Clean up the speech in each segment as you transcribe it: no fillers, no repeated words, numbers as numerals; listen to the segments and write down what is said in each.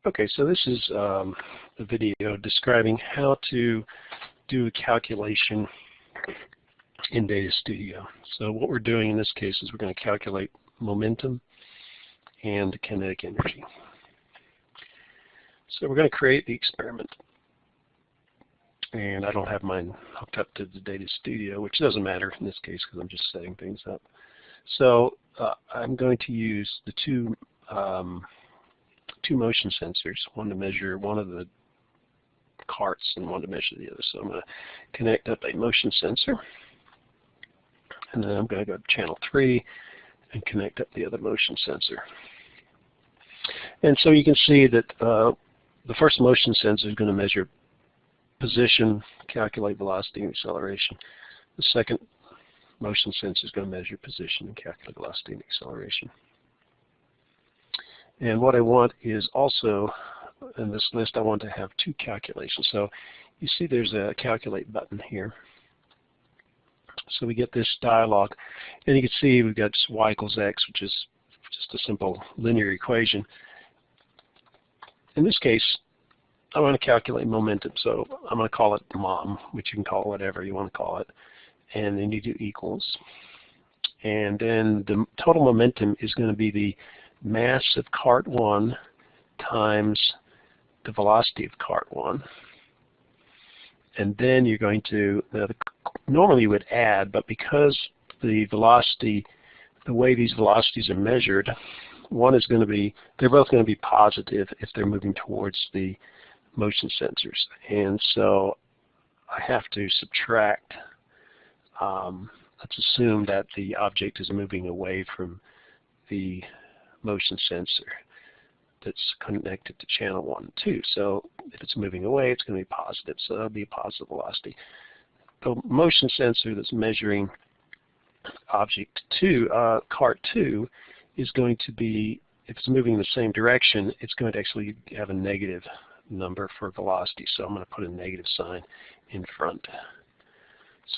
Okay, so this is a video describing how to do a calculation in Data Studio. So what we're doing in this case is we're going to calculate momentum and kinetic energy. So we're going to create the experiment. And I don't have mine hooked up to the Data Studio, which doesn't matter in this case because I'm just setting things up. So I'm going to use the two motion sensors, one to measure one of the carts and one to measure the other. So I'm going to connect up a motion sensor, and then I'm going to go to channel 3 and connect up the other motion sensor. And so you can see that the first motion sensor is going to measure position, calculate velocity and acceleration. The second motion sensor is going to measure position and calculate velocity and acceleration. And what I want is also, in this list, I want to have two calculations. So you see there's a calculate button here. So we get this dialog, and you can see we've got y equals x, which is just a simple linear equation. In this case, I want to calculate momentum, so I'm going to call it mom, which you can call whatever you want to call it, and then you do equals. And then the total momentum is going to be the mass of cart 1 times the velocity of cart 1. And then you're going to, normally you would add, but because the velocity, the way these velocities are measured, one is going to be, they're both going to be positive if they're moving towards the motion sensors. And so I have to subtract, let's assume that the object is moving away from the motion sensor that's connected to channel 1 and 2. So if it's moving away, it's going to be positive, so that'll be a positive velocity. The motion sensor that's measuring object 2, cart 2, is going to be, if it's moving in the same direction, it's going to actually have a negative number for velocity, so I'm going to put a negative sign in front.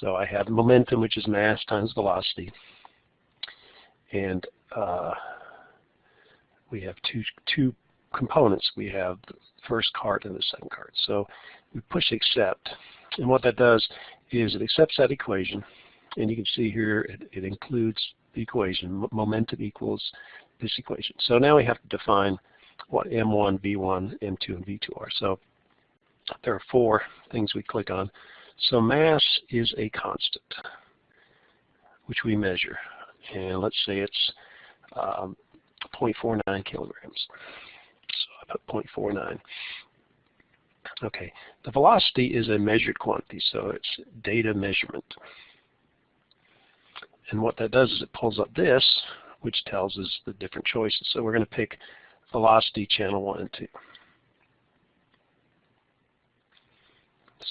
So I have momentum, which is mass times velocity, and we have two components. We have the first cart and the second cart. So we push accept, and what that does is it accepts that equation, and you can see here it includes the equation, momentum equals this equation. So now we have to define what M1, V1, M2, and V2 are. So there are 4 things we click on. So mass is a constant, which we measure, and let's say it's 0.49 kilograms. So I put 0.49. Okay, the velocity is a measured quantity, so it's data measurement. And what that does is it pulls up this, which tells us the different choices. So we're going to pick velocity channel 1 and 2.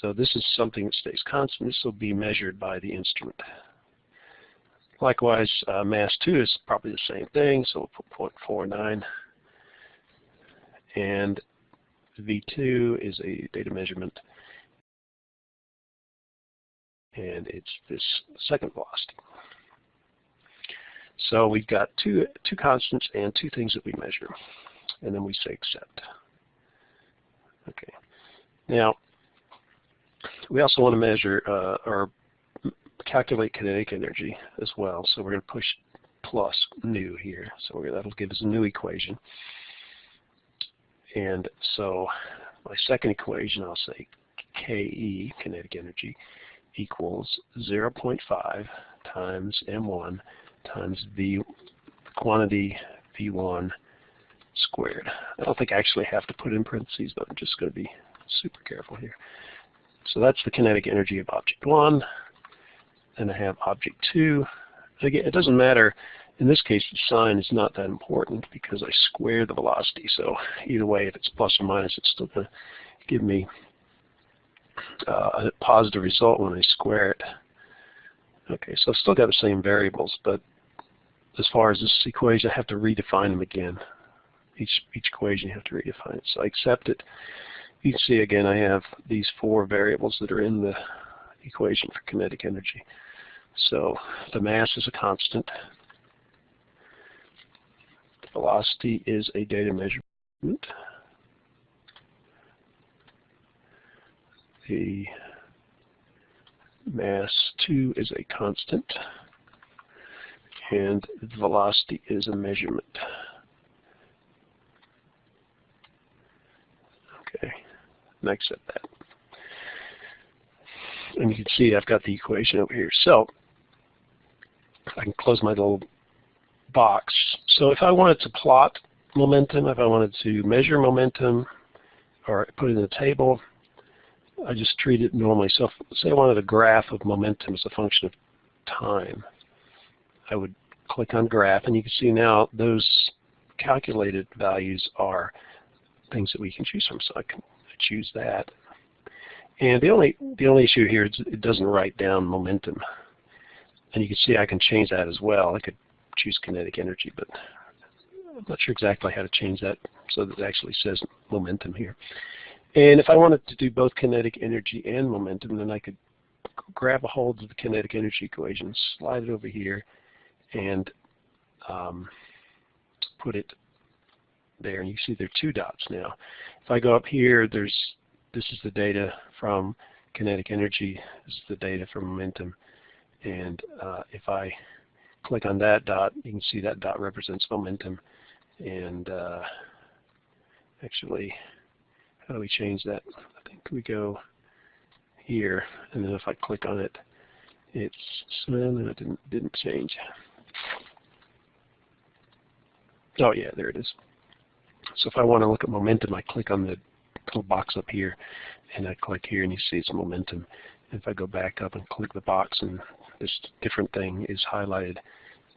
So this is something that stays constant. This will be measured by the instrument. Likewise, mass 2 is probably the same thing, so we'll put 0.49. And V2 is a data measurement, and it's this second velocity. So we've got two constants and 2 things that we measure, and then we say accept. Okay. Now, we also want to measure or calculate kinetic energy as well. So we're going to push plus new here. So that'll give us a new equation. And so my second equation, I'll say KE, kinetic energy, equals 0.5 times M1 times V quantity V1 squared. I don't think I actually have to put in parentheses, but I'm just going to be super careful here. So that's the kinetic energy of object 1. And I have object 2. Again, it doesn't matter. In this case, the sign is not that important because I square the velocity. So either way, if it's plus or minus, it's still going to give me a positive result when I square it. Okay, so I've still got the same variables, but as far as this equation, I have to redefine them again. Each equation you have to redefine it. So I accept it. You can see again I have these 4 variables that are in the equation for kinetic energy. So the mass is a constant. The velocity is a data measurement. the mass 2 is a constant, and the velocity is a measurement. Okay, and I accept that. And you can see I've got the equation over here. So I can close my little box. So if I wanted to plot momentum, if I wanted to measure momentum, or put it in a table, I just treat it normally. So say I wanted a graph of momentum as a function of time. I would click on graph, and you can see now those calculated values are things that we can choose from. So I can choose that. And the only issue here is it doesn't write down momentum. And you can see I can change that as well. I could choose kinetic energy, but I'm not sure exactly how to change that so that it actually says momentum here. And if I wanted to do both kinetic energy and momentum, then I could grab a hold of the kinetic energy equation, slide it over here, and put it there. And you see there are 2 dots now. If I go up here, this is the data from kinetic energy. This is the data from momentum. And if I click on that dot, you can see that dot represents momentum. And actually, how do we change that? I think we go here, and then if I click on it, it's and it didn't change. Oh yeah, there it is. So if I want to look at momentum, I click on the little box up here, and I click here, and you see it's momentum. If I go back up and click the box, and this different thing is highlighted,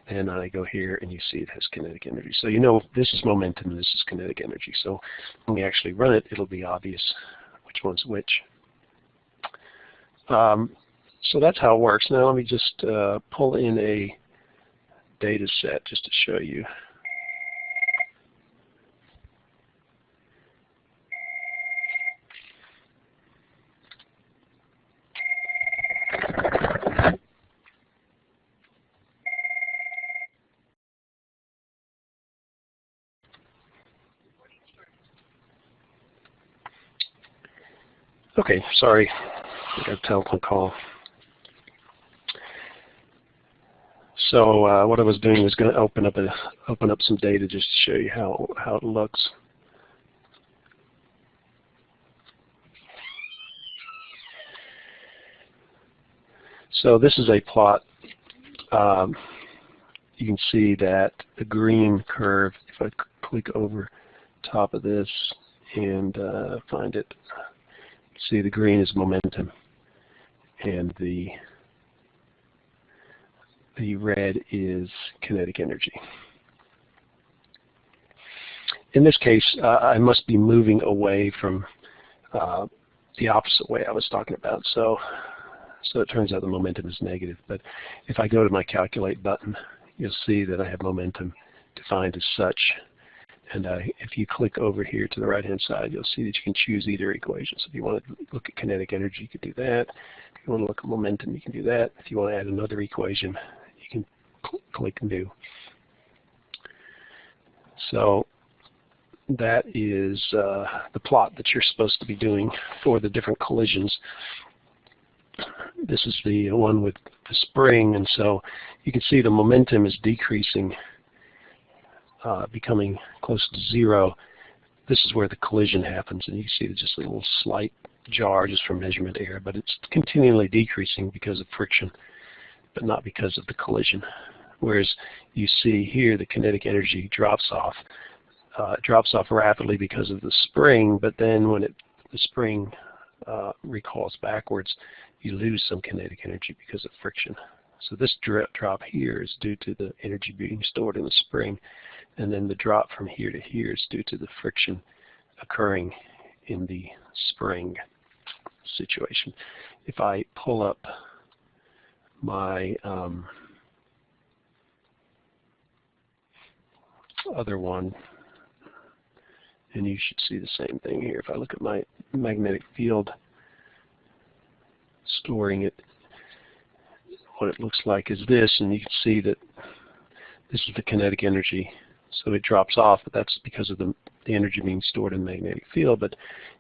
and I go here, and you see it has kinetic energy. So you know this is momentum, and this is kinetic energy. So when we actually run it, it'll be obvious which one's which. So that's how it works. Now let me just pull in a data set just to show you. Okay, sorry, I got a telephone call. So what I was doing was going to open up some data just to show you how it looks. So this is a plot. You can see that the green curve, if I click over top of this and find it, see the green is momentum, and the red is kinetic energy. In this case, I must be moving away from the opposite way I was talking about. So it turns out the momentum is negative. But if I go to my calculate button, you'll see that I have momentum defined as such. And if you click over here to the right-hand side, you'll see that you can choose either equation. So if you want to look at kinetic energy, you can do that. If you want to look at momentum, you can do that. If you want to add another equation, you can click New. So that is the plot that you're supposed to be doing for the different collisions. This is the one with the spring, and so you can see the momentum is decreasing, becoming close to 0. This is where the collision happens, and you can see just a little slight jar just from measurement error, but it's continually decreasing because of friction, but not because of the collision. Whereas you see here the kinetic energy drops off. It drops off rapidly because of the spring, but then when the spring recalls backwards, you lose some kinetic energy because of friction. So this drop here is due to the energy being stored in the spring, and then the drop from here to here is due to the friction occurring in the spring situation. If I pull up my other one, and you should see the same thing here. If I look at my magnetic field, storing it, what it looks like is this, and you can see that this is the kinetic energy. So it drops off, but that's because of the energy being stored in the magnetic field. But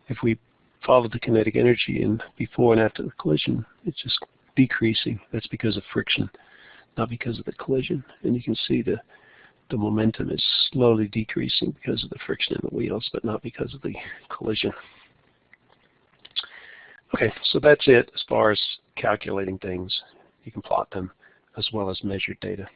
if we follow the kinetic energy, and before and after the collision, it's just decreasing. That's because of friction, not because of the collision. And you can see the momentum is slowly decreasing because of the friction in the wheels, but not because of the collision. Okay, so that's it as far as calculating things. You can plot them as well as measure data.